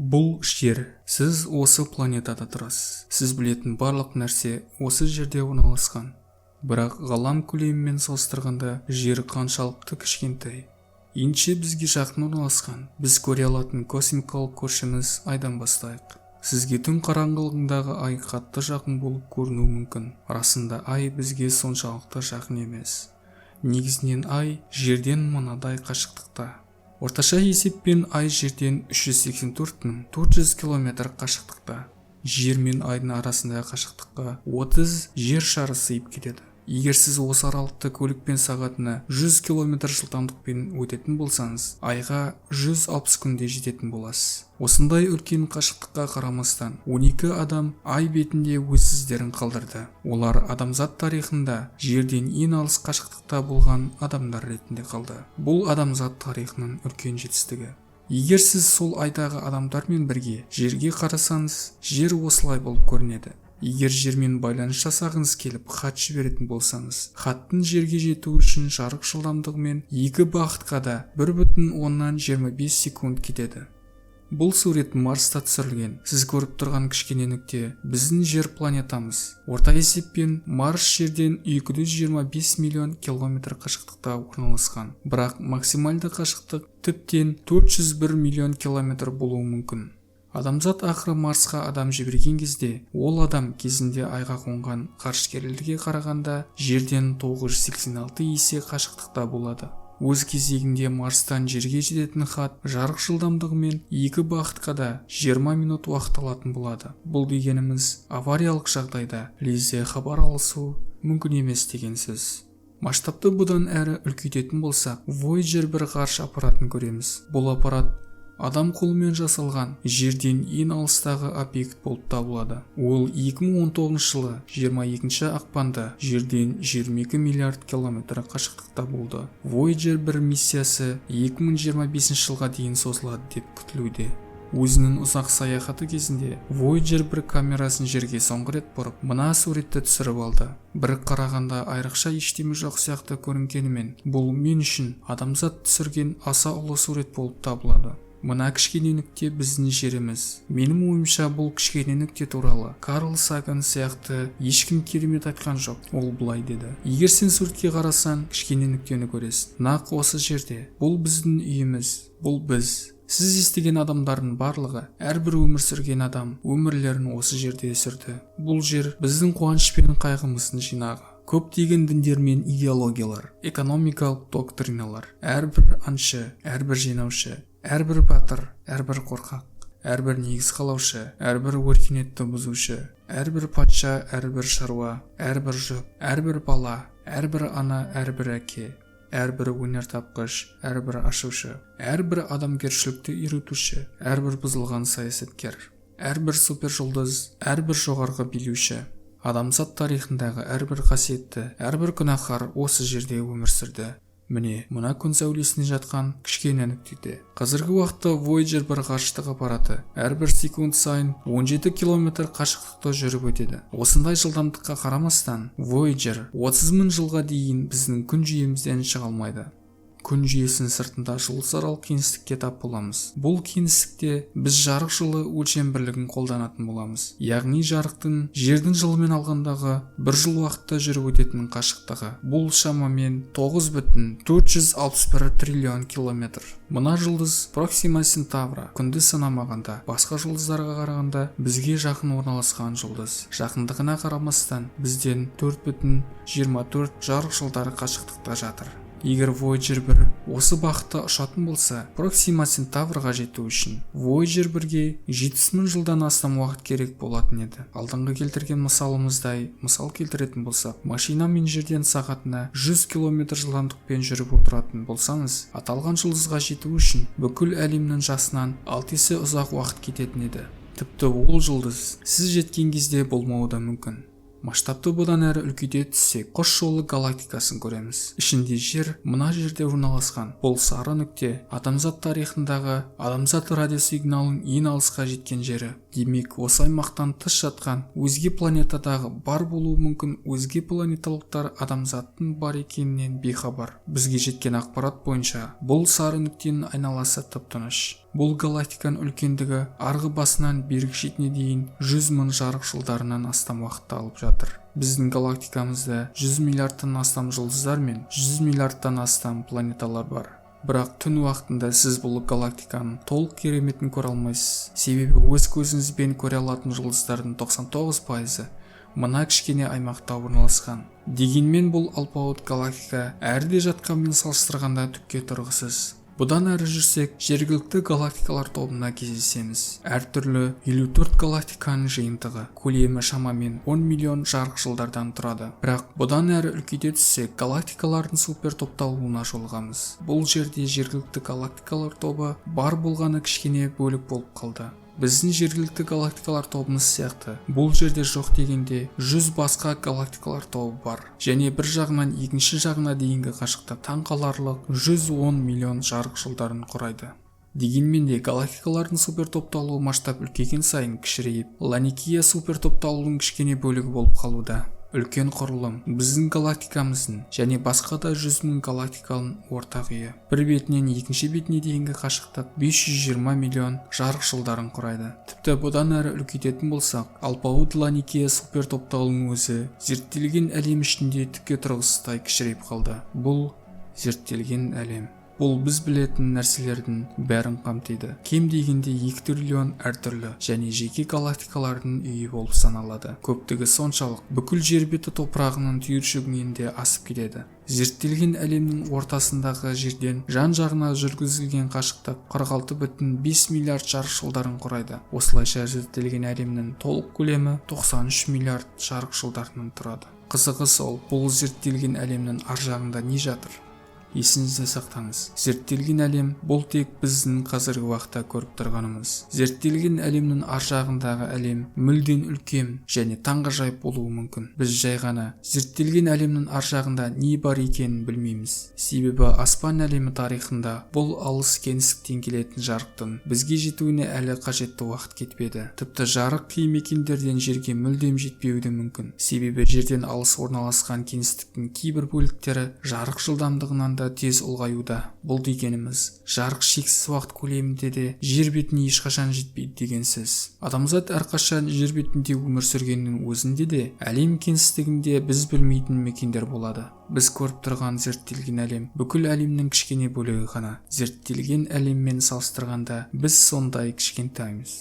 Бұл жер. Сіз осы планетада тұрасыз. Сіз білетін барлық нәрсе осы жерде орналасқан. Бірақ ғалам көлемімен салыстырғанда жер қаншалықты кішкентай. Ендеше бізге жақын орналасқан. Біз көре алатын космикалық көршіміз айдан бастайық. Сізге түн қараңғылығындағы ай қатты жақын болып көрінуі мүмкін. Расында ай бізге соншалықты жақын емес. Негізінен ай жерден мынадай қашықтықта. Орташа есеппен ай жерден 384.400 км қашықтықта. Жер мен айдың арасындағы қашықтыққа 30 жер шары сыйып кетеді. Егер сіз осы аралықты көлікпен сағатына 100 км жылдамдықпен өтетін болсаңыз, айға 160 күнде жететін боласыз. Осындай үлкен қашықтыққа қарамастан 12 адам ай бетінде өз іздерін қалдырды. Олар адамзат тарихында жерден ең алыс қашықтықта болған адамдар ретінде қалды. Бұл адамзат тарихының үлкен жетістігі. Егер сіз сол айдағы адамдармен бірге жерге қарасаңыз, жер осылай болып көрінеді. Егер жермен байланыс жасағыңыз келіп хат жіберетін болсаңыз, хаттың жерге жету үшін жарық жылдамдығымен екі бағытқа да 1,25 секунд кетеді. Бұл сурет Марста түсірілген. Сіз көріп тұрған кішкене нүкте біздің жер планетамыз. Орта есеппен Марс жерден 225 миллион километр қашықтықта орналасқан. Бірақ максималды қашықтық тіптен 401 миллион километр болуы мүмкін. Адамзат ақыры Марсқа адам жіберген кезде, ол адам кезінде айға қонған ғарышкерлерге қарағанда жерден 986 есе қашықтықта болады. Өз кезегінде Марстан жерге жететін хат жарық жылдамдығымен екі бағытқа да 20 минут уақыт алатын болады. Бұл дегеніміз авариялық жағдайда лезде хабар алысу мүмкін емес деген сөз. Масштабты бұдан әрі үлкейтетін болсақ, Voyager 1 ғарыш аппаратын көреміз. Бұл аппарат адам қолымен жасалған жерден ең алыстағы объект болып табылады. Ол 2019 жылы 22 ақпанда жерден 22 миллиард километр қашықтықта болды. Voyager 1 миссиясы 2025 жылға дейін созылады деп күтілуде. Өзінің ұзақ саяхаты кезінде Voyager 1 камерасын жерге соңғы рет бұрып, мына суретті түсіріп алды. Бір қарағанда айрықша ештеме жоқ сияқты көрінгенімен, бұл мен үшін адамзат түсірген аса ұлы сурет болып табылады. Мына кішкене нүкте біздің жеріміз. Менің ойымша бұл кішкене нүкте туралы Карл Саган сияқты ешкім керемет айтқан жоқ. Ол былай деді: егер сен суретке қарасаң, кішкене нүктені көресің. Нақ осы жерде. Бұл біздің үйіміз. Бұл біз. Сіз естіген адамдардың барлығы, әрбір өмір сүрген адам өмірлерін осы жерде сүрді. Бұл жер біздің қуаныш пен қайғымыздың жинағы. Көптеген діндер мен идеологиялар, экономикалық доктриналар, әрбір аңшы, әрбір жинаушы, әрбір батыр, әрбір қорқақ, әрбір негіз қалаушы, әрбір өркениетті бұзушы, әрбір патша, әрбір шаруа, әрбір жұп, әрбір бала, әрбір ана, әрбір әке, әрбір өнертапқыш, әрбір ашушы, әрбір адамгершілікті үйретуші, әрбір бұзылған саясаткер, әрбір супержұлдыз, әрбір жоғарғы билеуші, адамзат тарихындағы әрбір қасиетті, әрбір күнәһар осы жерде өмір сүрді. Міне, мына күн сәулесіне жатқан кішкене нүктеде. Қазіргі уақытта Voyager 1 ғарыштық аппараты әрбір секунд сайын 17 км қашықтықта жүріп өтеді. Осындай жылдамдыққа қарамастан, Voyager 30 мың жылға дейін біздің күн жүйемізден шыға алмайды. Күн жүйесінің сыртында жұлдызаралық кеңістікке тап боламыз. Бұл кеңістікте біз жарық жылы өлшем бірлігін қолданатын боламыз. Яғни жарықтың жердің жылымен алғандағы бір жыл уақытта жүріп өтетін қашықтығы. Бұл шамамен 9,461 триллион километр. Мына жұлдыз Proxima Centauri күнді санамағанда, басқа жұлдыздарға қарағанда бізге жақын орналасқан жұлдыз. Жақындығына қарамастан бізден 4,24 жарық жылдары қашықтықта жатыр. Егер Voyager 1 осы бағытта ұшатын болса, Proxima Centauriға жету үшін Voyager 1-ге 70 мың жылдан астам уақыт керек болатын еді. Алдыңғы келтірген мысалымыздай мысал келтіретін болсақ, машинамен жерден сағатына 100 км жылдамдықпен жүріп отыратын болсаңыз, аталған жұлдызға жету үшін бүкіл әлемнің жасынан 6 есе ұзақ уақыт кететін еді. Тіпті ол жұлдыз сіз жеткен кезде болмауы да мүмкін. Масштабты бұдан әрі үлкейте түссек, Қос жолы галактикасын көреміз. Ішінде жер мына жерде орналасқан. Бұл сары нүкте адамзат тарихындағы адамзат радиосигналының ең алысқа жеткен жері. Демек, осы аймақтан тыс жатқан өзге планетадағы бар болуы мүмкін өзге планеталықтар адамзаттың бар екенінен бейхабар. Бізге жеткен ақпарат бойынша бұл сары нүктенің айналасы тып-тыныш. Бұл галактиканың үлкендігі арғы басынан бергі шетіне дейін 100 мың жарық жылдарынан астам уақытты алып жатыр. Біздің галактикамызда 100 миллиардтан астам жұлдыздар мен 100 миллиардтан астам планеталар бар. Бірақ түн уақытында сіз бұл галактиканың толық кереметін көре алмайсыз. Себебі өз көзіңізбен көре алатын жұлдыздардың 99% мына кішкене аймақта орналасқан. Дегенмен бұл алпауыт галактика әрде жатқанмен салыстырғанда түкке тұрғысыз. Бұдан әрі жүрсек, жергілікті галактикалар тобына кездесеміз. Әртүрлі 54 галактиканың жиынтығы, көлемі шамамен 10 миллион жарық жылдардан тұрады. Бірақ бұдан әрі үлкейте түссек, галактикалардың супер топталуына жолығамыз. Бұл жерде жергілікті галактикалар тобы бар болғаны кішкене бөлік болып қалды. Біздің жергілікті галактикалар тобымыз сияқты бұл жерде жоқ дегенде 100 басқа галактикалар тобы бар, және бір жағынан екінші жағына дейінгі қашықтық таңқаларлық 110 миллион жарық жылдарын құрайды. Дегенмен де галактикалардың супертопталуы масштаб үлкейген сайын кішірейіп, Ланикия супертопталуының кішкене бөлігі болып қалуда. Үлкен құрылым біздің галактикамыздың және басқа да 100 мың галактиканың ортақ үйі. Бір бетінен екінші бетіне дейінгі қашықтық 520 миллион жарық жылдарын құрайды. Тіпті бұдан әрі үлкейтетін болсақ, алпауыт Ланикия супертопталуының өзі зерттелген әлем ішінде түкке тұрғысыздай кішірейіп қалды. Бұл зерттелген әлем. Бұл біз білетін нәрселердің бәрін қамтиды. Кем дегенде 2 триллион әртүрлі және жеке галактикалардың үйі болып саналады. Көптігі соншалық бүкіл жер беті топырағының түйіршігінен де асып кетеді. Зерттелген әлемнің ортасындағы жерден жан-жағына жүргізілген қашықтық 46,5 миллиард жарық жылдарын құрайды. Осылайша зерттелген әлемнің толық көлемі 93 миллиард жарық жылдарынан тұрады. Қызығы сол, бұл зерттелген әлемнің ар жағында не жатыр? Есіңізде сақтаңыз. Зерттелген әлем бұл тек біздің қазіргі уақытта көріп тұрғанымыз. Зерттелген әлемнің ар жағындағы әлем мүлден үлкен және таңғажайып болуы мүмкін. Біз жай ғана зерттелген әлемнің ар жағында не бар екенін білмейміз. Себебі аспан әлемі тарихында бұл алыс кеңістіктен келетін жарықтың бізге жетуіне әлі қажетті уақыт кетпеді. Тіпті жарық кей мекендерден жерге мүлдем жетпеуі де мүмкін. Себебі жерден алыс орналасқан кеңістіктің кейбір бөліктері жарық жылдамдығынан тез ұлғаюда. Бұл дегеніміз, жарық шексіз уақыт көлемінде де жер бетіне ешқашан жетпейді деген сөз. Адамзат әрқашан жер бетінде өмір сүргеннің өзінде де әлем кеңістігінде біз білмейтін мекендер болады. Біз көріп тұрған зерттелген әлем бүкіл әлемнің кішкене бөлігі ғана. Зерттелген әлеммен салыстырғанда біз сондай кішкентаймыз.